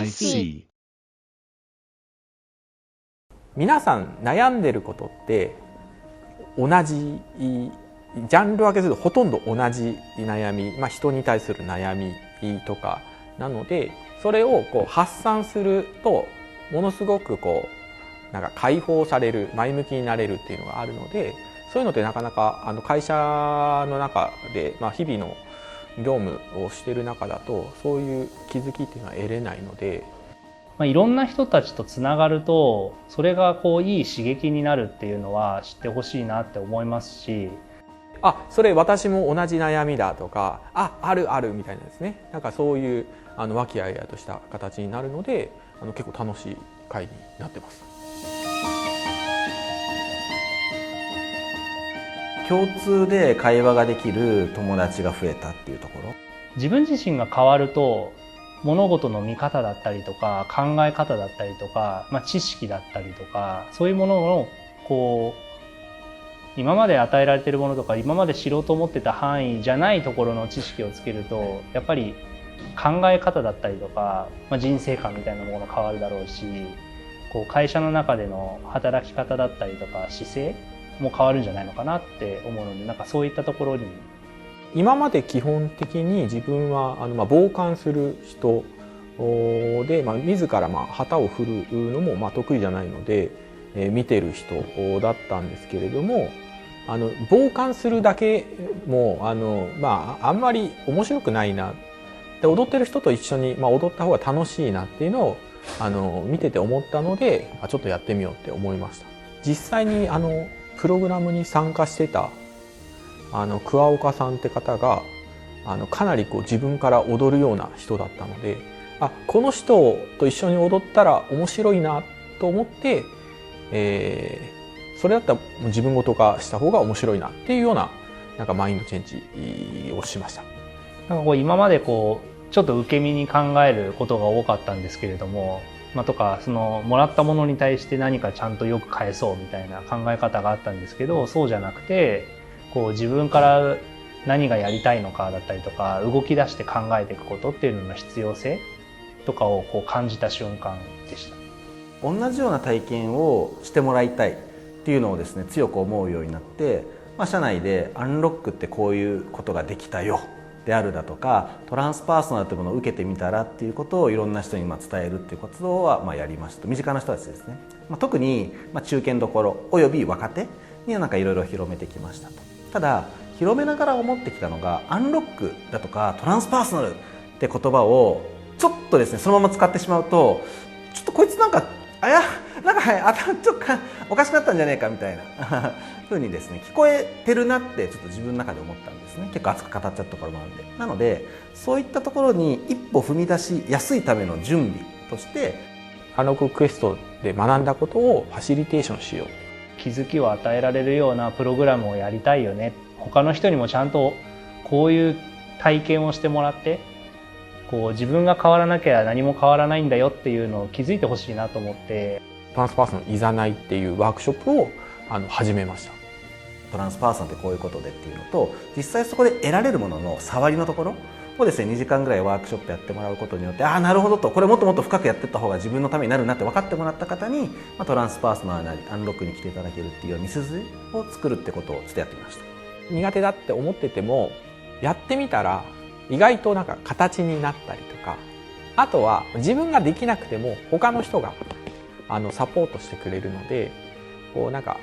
DBIC。 皆さん悩んでることって同じジャンル分けするとほとんど同じ悩み、人に対する悩みとかなので、それをこう発散するとものすごくなんか解放される、前向きになれるっていうのがあるので、そういうのってなかなか会社の中で、日々の業務をしている中だとそういう気づきっていうのは得れないので、いろんな人たちとつながるとそれがいい刺激になるっていうのは知ってほしいなって思いますし、それ私も同じ悩みだとか、あるあるみたいなですね、なんかそういう和気あいあいとした形になるので、結構楽しい会になってます。共通で会話ができる友達が増えたっていうところ。自分自身が変わると物事の見方だったりとか考え方だったりとか、知識だったりとか、そういうものの今まで与えられているものとか今まで知ろうと思ってた範囲じゃないところの知識をつけると、やっぱり考え方だったりとか、人生観みたいなものが変わるだろうし、会社の中での働き方だったりとか姿勢も変わるんじゃないのかなって思うので、なんかそういったところに。今まで基本的に自分は傍観する人で、自ら旗を振るのも得意じゃないので、見てる人だったんですけれども、傍観するだけもあんまり面白くないなで、踊ってる人と一緒に、踊った方が楽しいなっていうのを見てて思ったので、ちょっとやってみようって思いました。実際にプログラムに参加してた桑岡さんって方がかなり自分から踊るような人だったので、この人と一緒に踊ったら面白いなと思って、それだったら自分ごと化した方が面白いなっていうような、なんかマインドチェンジをしました。なんか今までちょっと受け身に考えることが多かったんですけれども、とかもらったものに対して何かちゃんとよく返そうみたいな考え方があったんですけど、そうじゃなくて自分から何がやりたいのかだったりとか、動き出して考えていくことっていうのの必要性とかを感じた瞬間でした。同じような体験をしてもらいたいっていうのをですね、強く思うようになって、社内でアンロックってこういうことができたよであるだとか、トランスパーソナルというものを受けてみたらっていうことをいろんな人に伝えるっていう活動はやりました。身近な人たちですね、特に中堅どころおよび若手にはなんかいろいろ広めてきましたと。ただ広めながら思ってきたのが、アンロックだとかトランスパーソナルって言葉をちょっとですねそのまま使ってしまうと、ちょっとこいつなんか頭ちょっとおかしくなったんじゃねえかみたいな風にですね聞こえてるなってちょっと自分の中で思ったんですね。結構熱く語っちゃったところもあるんで。なのでそういったところに一歩踏み出しやすいための準備として、アンロッククエストで学んだことをファシリテーションしよう。気づきを与えられるようなプログラムをやりたいよね。他の人にもちゃんとこういう体験をしてもらって、自分が変わらなきゃ何も変わらないんだよっていうのを気づいてほしいなと思って、トランスパーソンのいざないっていうワークショップを始めました。トランスパーソンってこういうことでっていうのと、実際そこで得られるものの触りのところをですね2時間ぐらいワークショップやってもらうことによって、なるほどと、これもっともっと深くやっていった方が自分のためになるなって分かってもらった方に、トランスパーソナルなりアンロックに来ていただけるっていう道筋を作るってことをちょっとやってみました。苦手だって思っててもやってみたら意外となんか形になったりとか、あとは自分ができなくても他の人がサポートしてくれるので、なんか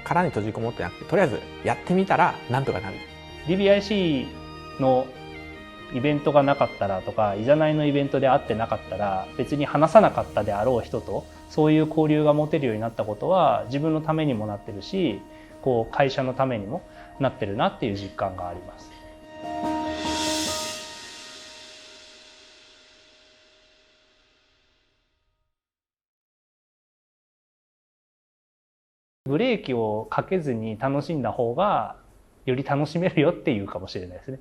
殻に閉じこもってなくて、とりあえずやってみたらなんとかなる。 DBIC のイベントがなかったらとか、いざないのイベントで会ってなかったら、別に話さなかったであろう人とそういう交流が持てるようになったことは自分のためにもなってるし、会社のためにもなってるなっていう実感があります。ブレーキをかけずに楽しんだ方がより楽しめるよっていうかもしれないですね。